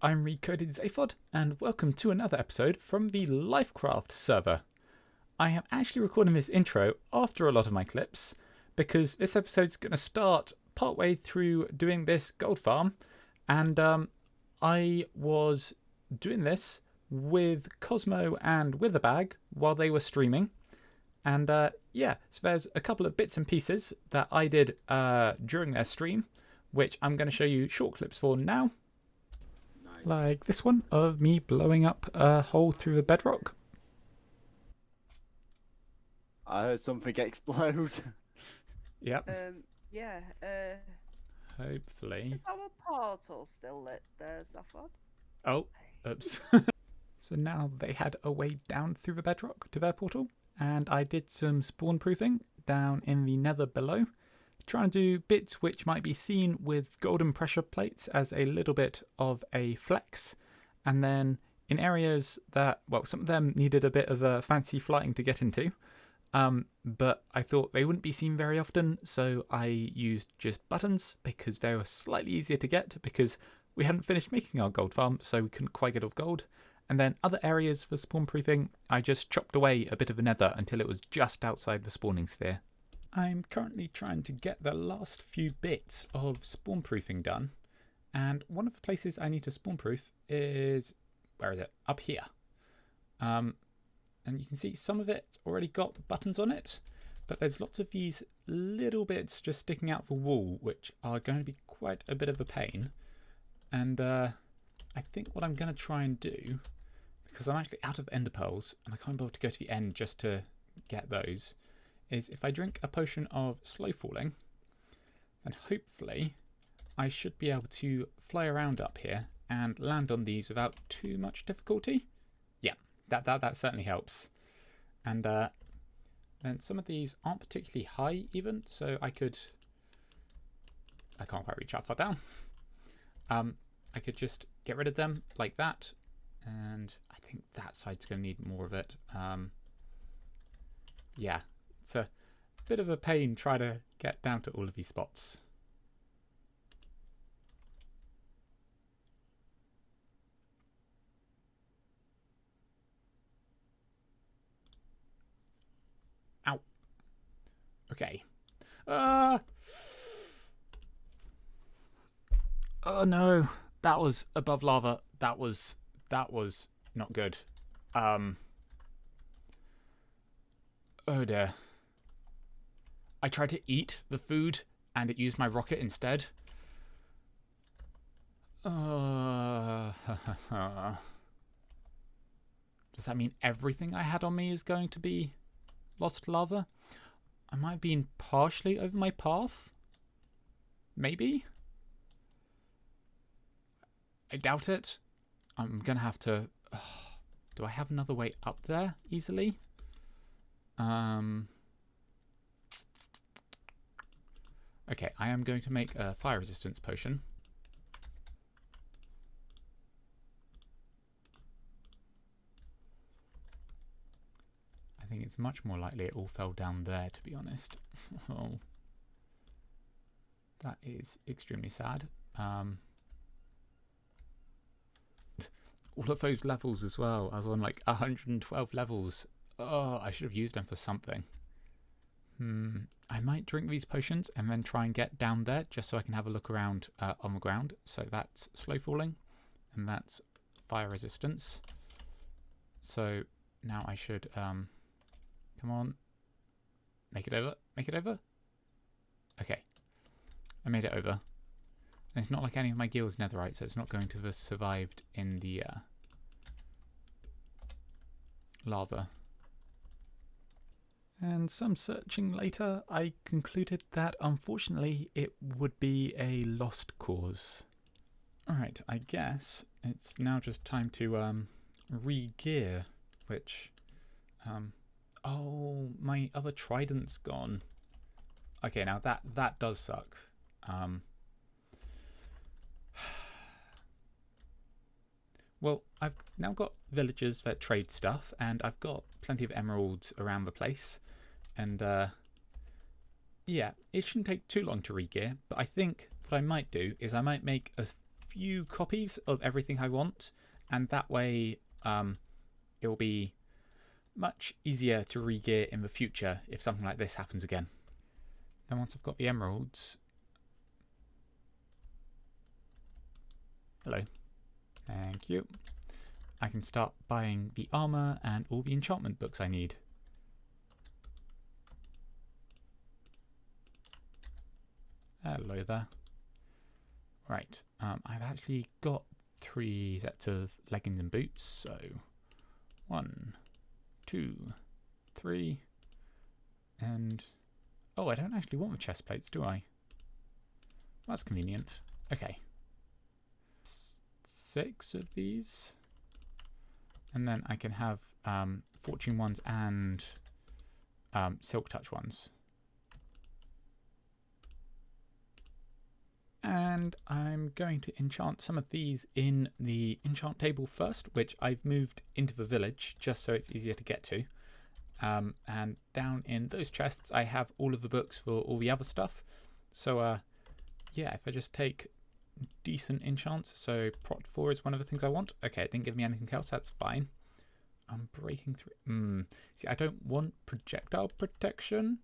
I'm Recoded Zaphod, and welcome to another episode from the Lyfcraft server. I am actually recording this intro after a lot of my clips, because this episode's going to start partway through doing this gold farm, and I was doing this with Cosmo and Witherbag while they were streaming, and yeah, so there's a couple of bits and pieces that I did during their stream, which I'm going to show you short clips for now. Like this one of me blowing up a hole through the bedrock. I heard something explode. Yep. Yeah, Hopefully. is our portal still lit there, Zaphod? Oh, oops. So now they had a way down through the bedrock to their portal, and I did some spawn proofing down in the nether below, trying to do bits which might be seen with golden pressure plates as a little bit of a flex, and then in areas that, well, some of them needed a bit of a fancy flying to get into, but I thought they wouldn't be seen very often, so I used just buttons because they were slightly easier to get because we hadn't finished making our gold farm, so we couldn't quite get off gold. And then other areas for spawn proofing, I just chopped away a bit of the nether until it was just outside the spawning sphere. I'm currently trying to get the last few bits of spawn proofing done, and one of the places I need to spawn proof is, where is it? Up here. And you can see some of it already got buttons on it, but there's lots of these little bits just sticking out the wall, which are going to be quite a bit of a pain. And I think what I'm going to try and do, because I'm actually out of ender pearls and I can't be able to go to the end just to get those, is if I drink a potion of slow falling, then hopefully I should be able to fly around up here and land on these without too much difficulty. Yeah, that certainly helps. And then some of these aren't particularly high even, so I can't quite reach that far down. I could just get rid of them like that, and I think that side's going to need more of it. Yeah. It's a bit of a pain trying to get down to all of these spots. Ow. Okay. Oh no. That was above lava. That was not good. Oh dear. I tried to eat the food and it used my rocket instead. Does that mean everything I had on me is going to be lost to lava? I might have been partially over my path. Maybe? I doubt it. I'm going to have to... do I have another way up there easily? Okay, I am going to make a fire resistance potion. I think it's much more likely it all fell down there, to be honest. Oh, that is extremely sad. All of those levels as well. I was on like 112 levels. Oh, I should have used them for something. I might drink these potions and then try and get down there just so I can have a look around on the ground. So that's slow falling and that's fire resistance. So now I should, come on, make it over, make it over. Okay, I made it over. And it's not like any of my gear's netherite, so it's not going to have survived in the lava. And some searching later, I concluded that unfortunately it would be a lost cause. Alright, I guess it's now just time to re-gear, which... oh, my other trident's gone. Okay, now that does suck. Well, I've now got villagers that trade stuff, and I've got plenty of emeralds around the place. And yeah, it shouldn't take too long to re-gear, but I think what I might do is I might make a few copies of everything I want, and that way it will be much easier to re-gear in the future if something like this happens again. Then once I've got the emeralds... Hello. Thank you. I can start buying the armor and all the enchantment books I need. Hello there. Right, I've actually got 3 sets of leggings and boots, so 1, 2, 3, and oh, I don't actually want the chest plates, do I? That's convenient. Okay. 6 of these, and then I can have fortune ones and silk touch ones. And I'm going to enchant some of these in the enchant table first, which I've moved into the village just so it's easier to get to. And down in those chests I have all of the books for all the other stuff. So yeah, if I just take decent enchants, so Prot 4 is one of the things I want. Okay, it didn't give me anything else, that's fine. I'm breaking through. See, I don't want projectile protection.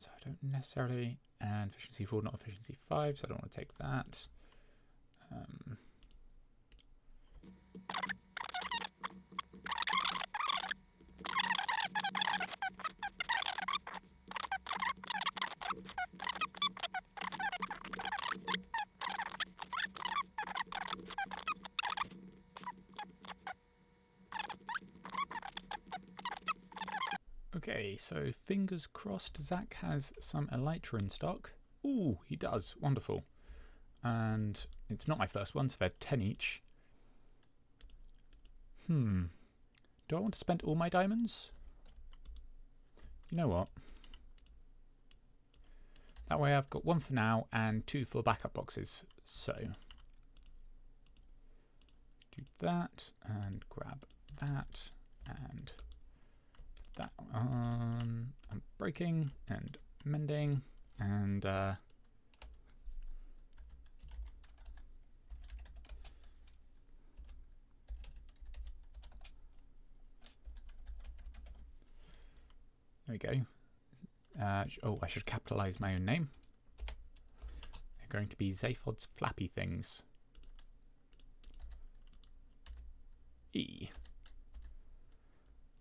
So I don't necessarily, and efficiency 4, not efficiency 5, so I don't want to take that. Okay, so fingers crossed Zach has some elytra in stock. Ooh, he does. Wonderful. And it's not my first one, so they're 10 each. Do I want to spend all my diamonds? You know what? That way I've got 1 for now and 2 for backup boxes. So do that and grab that and that on. I'm breaking and mending and there we go. Oh, I should capitalize my own name. They're going to be Zaphod's Flappy Things. E.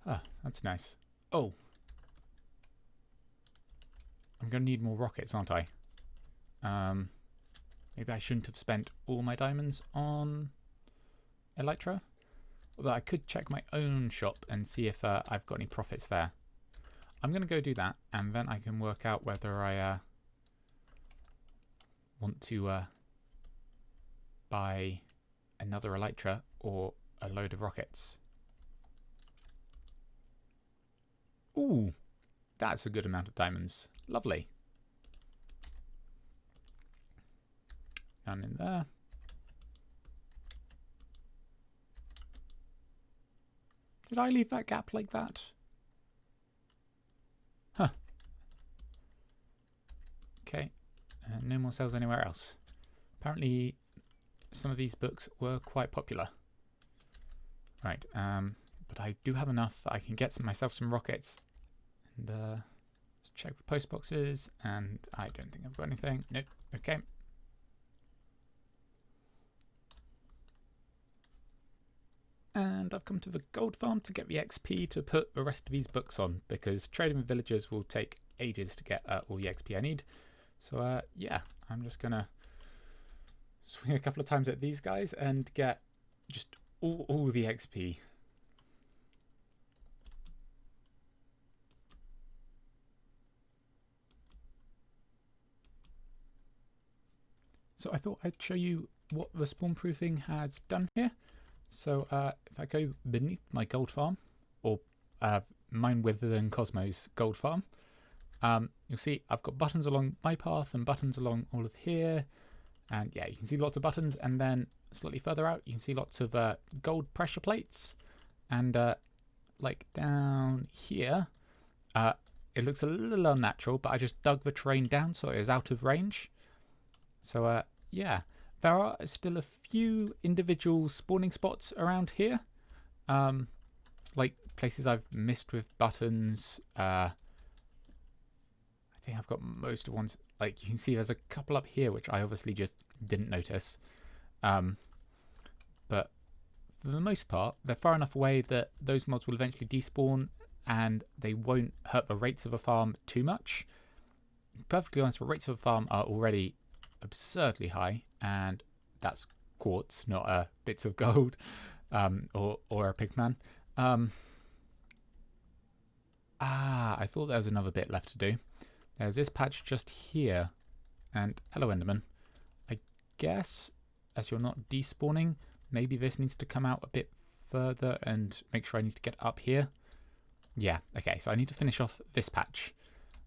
Ah, that's nice. Oh. I'm going to need more rockets, aren't I? Maybe I shouldn't have spent all my diamonds on elytra. Although I could check my own shop and see if I've got any profits there. I'm going to go do that, and then I can work out whether I want to buy another elytra or a load of rockets. Ooh, that's a good amount of diamonds. Lovely. None in there. Did I leave that gap like that? Huh. Okay. No more sales anywhere else. Apparently some of these books were quite popular. Right, but I do have enough that I can get myself some rockets. And let's check the post boxes, and I don't think I've got anything. Nope. Okay. And I've come to the gold farm to get the XP to put the rest of these books on, because trading with villagers will take ages to get all the XP I need. So yeah, I'm just gonna swing a couple of times at these guys and get just all the XP. So I thought I'd show you what the spawn proofing has done here. So if I go beneath my gold farm, or Mine Wither and Cosmos gold farm, you'll see I've got buttons along my path and buttons along all of here. And yeah, you can see lots of buttons, and then slightly further out you can see lots of gold pressure plates. And like down here, it looks a little unnatural, but I just dug the terrain down so it was out of range. So yeah, there are still a few individual spawning spots around here, like places I've missed with buttons. I think I've got most of ones. Like you can see, there's a couple up here which I obviously just didn't notice. But for the most part, they're far enough away that those mods will eventually despawn, and they won't hurt the rates of a farm too much. Perfectly honest, the rates of a farm are already absurdly high, and that's quartz, not bits of gold, or a pigman. I thought there was another bit left to do. There's this patch just here, and hello Enderman. I guess as you're not despawning, maybe this needs to come out a bit further and make sure I need to get up here. Yeah, okay, so I need to finish off this patch.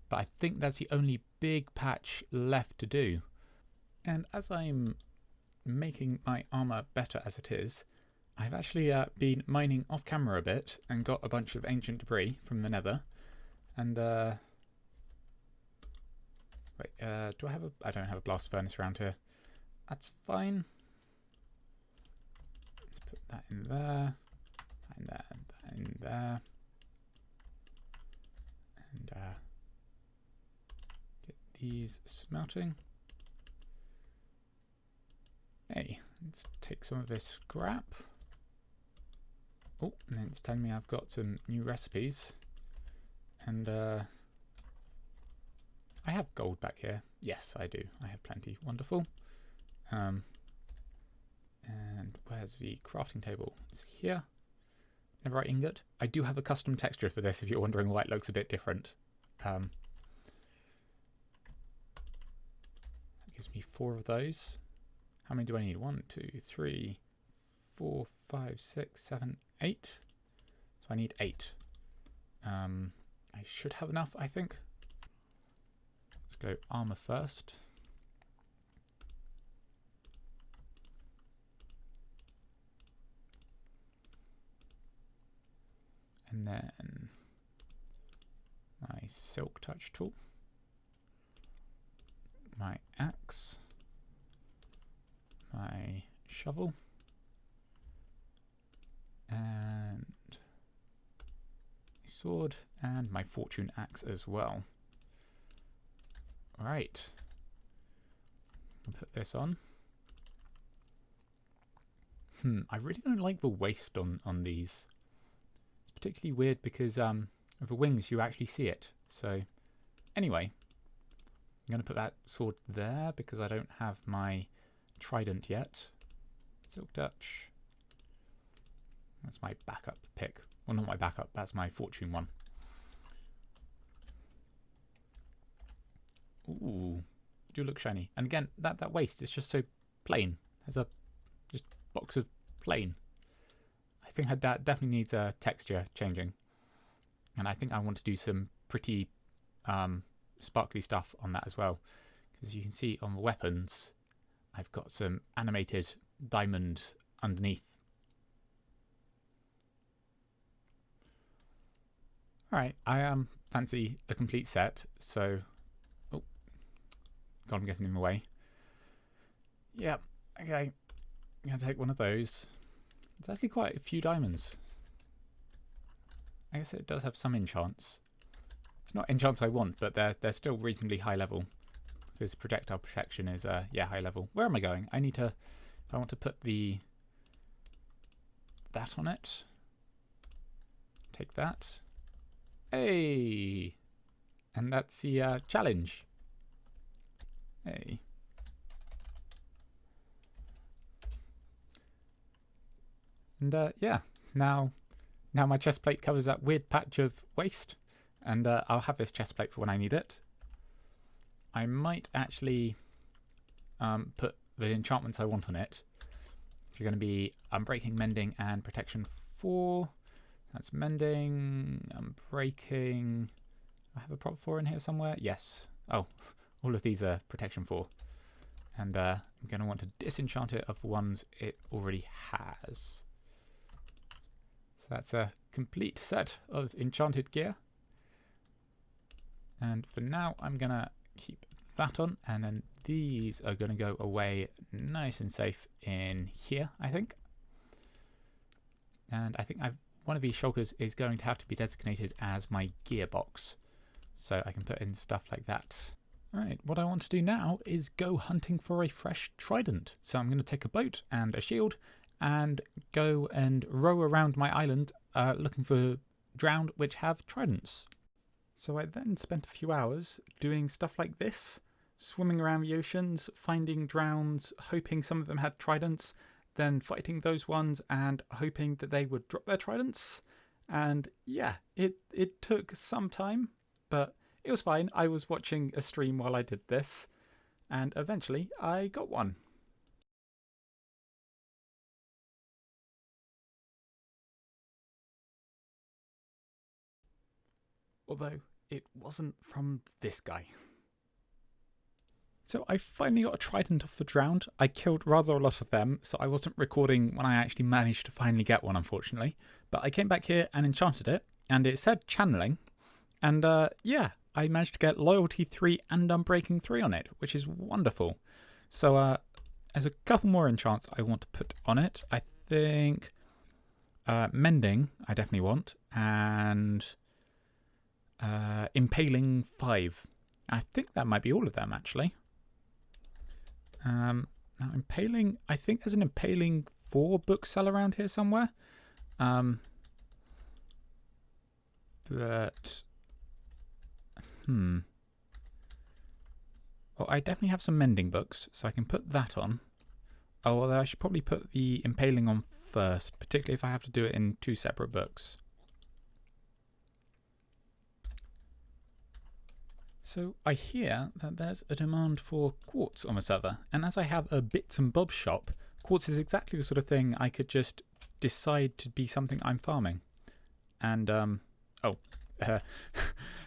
But I think that's the only big patch left to do. And as I'm making my armor better as it is, I've actually been mining off camera a bit and got a bunch of ancient debris from the nether. And wait, do I have a... I don't have a blast furnace around here. That's fine. Let's put that in there, that in there, that in there. And get these smelting. Hey, let's take some of this scrap. Oh, and then it's telling me I've got some new recipes. And I have gold back here. Yes, I do. I have plenty. Wonderful. And where's the crafting table? It's here. Netherite ingot. I do have a custom texture for this if you're wondering why it looks a bit different. That gives me 4 of those. How many do I need? 1, 2, 3, 4, 5, 6, 7, 8. So I need 8. I should have enough, I think. Let's go armor first. And then my silk touch tool, my axe, my shovel, and my sword, and my fortune axe as well. Alright, I'll put this on. I really don't like the waist on these. Particularly weird because of the wings you actually see it. So anyway, I'm going to put that sword there because I don't have my trident yet. Silk touch. That's my backup pick. Well, not my backup, that's my fortune one. Ooh, do look shiny. And again, that waist is just so plain. There's a just box of plain. I think that definitely needs a texture changing, and I think I want to do some pretty sparkly stuff on that as well, because you can see on the weapons I've got some animated diamond underneath. Alright, I fancy a complete set, so... Oh, God, I'm getting in the way. Yeah, okay, I'm going to take one of those. It's actually quite a few diamonds. I guess it does have some enchants. It's not enchants I want, but they're still reasonably high level. Because projectile protection is, yeah, high level. Where am I going? I need to... If I want to put that on it. Take that. Hey! And that's the challenge. Hey. And yeah, now my chest plate covers that weird patch of waste, and I'll have this chest plate for when I need it. I might actually put the enchantments I want on it, which are going to be Unbreaking, Mending, and Protection 4. That's Mending, Unbreaking. I have a prop 4 in here somewhere. Yes. Oh, all of these are Protection 4. And I'm going to want to disenchant it of the ones it already has. That's a complete set of enchanted gear. And for now, I'm going to keep that on, and then these are going to go away nice and safe in here, I think. And I think one of these shulkers is going to have to be designated as my gearbox, so I can put in stuff like that. Alright, what I want to do now is go hunting for a fresh trident. So I'm going to take a boat and a shield and go and row around my island looking for drowned which have tridents. So I then spent a few hours doing stuff like this, swimming around the oceans, finding drowns, hoping some of them had tridents, then fighting those ones and hoping that they would drop their tridents. And yeah, it took some time, but it was fine. I was watching a stream while I did this, and eventually I got one. Although it wasn't from this guy. So I finally got a trident off the drowned. I killed rather a lot of them, so I wasn't recording when I actually managed to finally get one, unfortunately. But I came back here and enchanted it, and it said channeling. And yeah, I managed to get loyalty 3 and unbreaking 3 on it, which is wonderful. So there's a couple more enchants I want to put on it. I think mending I definitely want, and impaling 5. I think that might be all of them actually. Now impaling, I think there's an impaling 4 bookcell around here somewhere. But well, I definitely have some mending books, so I can put that on. Oh, although I should probably put the impaling on first, particularly if I have to do it in 2 separate books. So I hear that there's a demand for quartz on the server, and as I have a bits and bobs shop, quartz is exactly the sort of thing I could just decide to be something I'm farming. And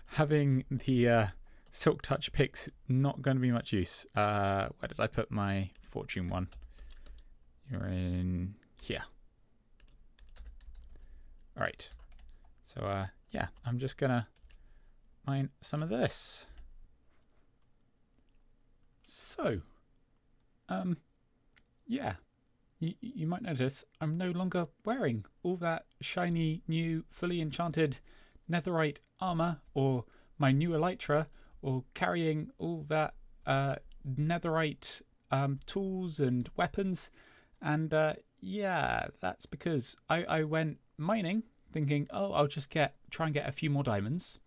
having the Silk Touch picks not going to be much use. Where did I put my fortune one? You're in here. Alright. So yeah, I'm just gonna mine some of this. So yeah, you might notice I'm no longer wearing all that shiny new fully enchanted netherite armor, or my new elytra, or carrying all that netherite tools and weapons. And yeah, that's because I went mining thinking, oh, I'll just try and get a few more diamonds.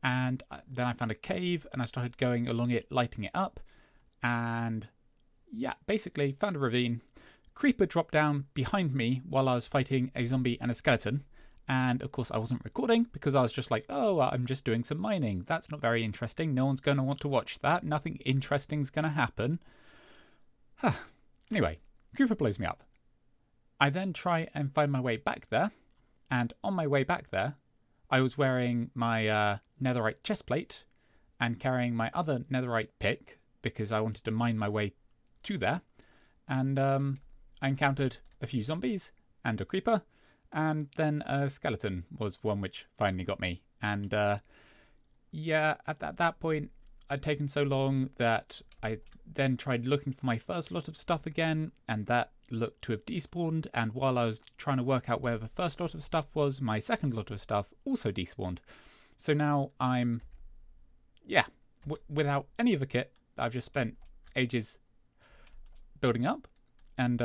And then I found a cave and I started going along it, lighting it up. And yeah, basically found a ravine. Creeper dropped down behind me while I was fighting a zombie and a skeleton. And of course I wasn't recording because I was just like, oh, I'm just doing some mining. That's not very interesting. No one's going to want to watch that. Nothing interesting's going to happen. Anyway, Creeper blows me up. I then try and find my way back there. And on my way back there, I was wearing my netherite chestplate and carrying my other netherite pick because I wanted to mine my way to there. And I encountered a few zombies and a creeper, and then a skeleton was one which finally got me. And yeah, at that point, I'd taken so long that I then tried looking for my first lot of stuff again, and that looked to have despawned. And while I was trying to work out where the first lot of stuff was, my second lot of stuff also despawned. So now I'm, yeah, without any of the kit that I've just spent ages building up. And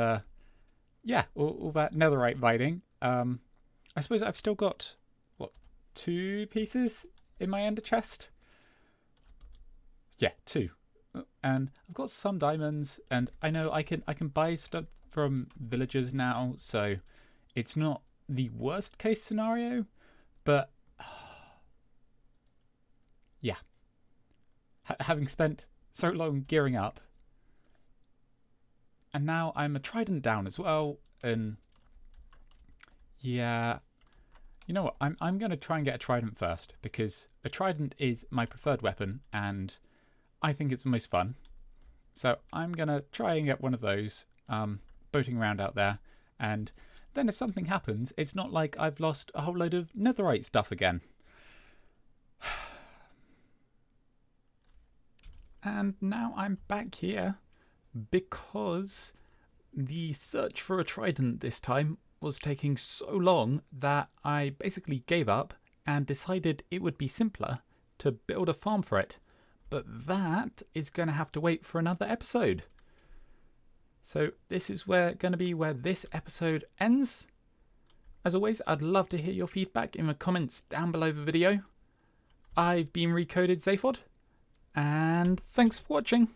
yeah, all that netherite mining. I suppose I've still got, what, 2 pieces in my ender chest? Yeah, 2. And I've got some diamonds, and I know I can buy stuff from villagers now, so it's not the worst case scenario, but yeah. Having spent so long gearing up, and now I'm a trident down as well, and yeah, you know what, I'm going to try and get a trident first, because a trident is my preferred weapon, and I think it's the most fun. So I'm going to try and get one of those, boating around out there, and then if something happens, it's not like I've lost a whole load of netherite stuff again. And now I'm back here because the search for a trident this time was taking so long that I basically gave up and decided it would be simpler to build a farm for it. But that is going to have to wait for another episode. So this is going to be where this episode ends. As always, I'd love to hear your feedback in the comments down below the video. I've been Recoded Zaphod, and thanks for watching.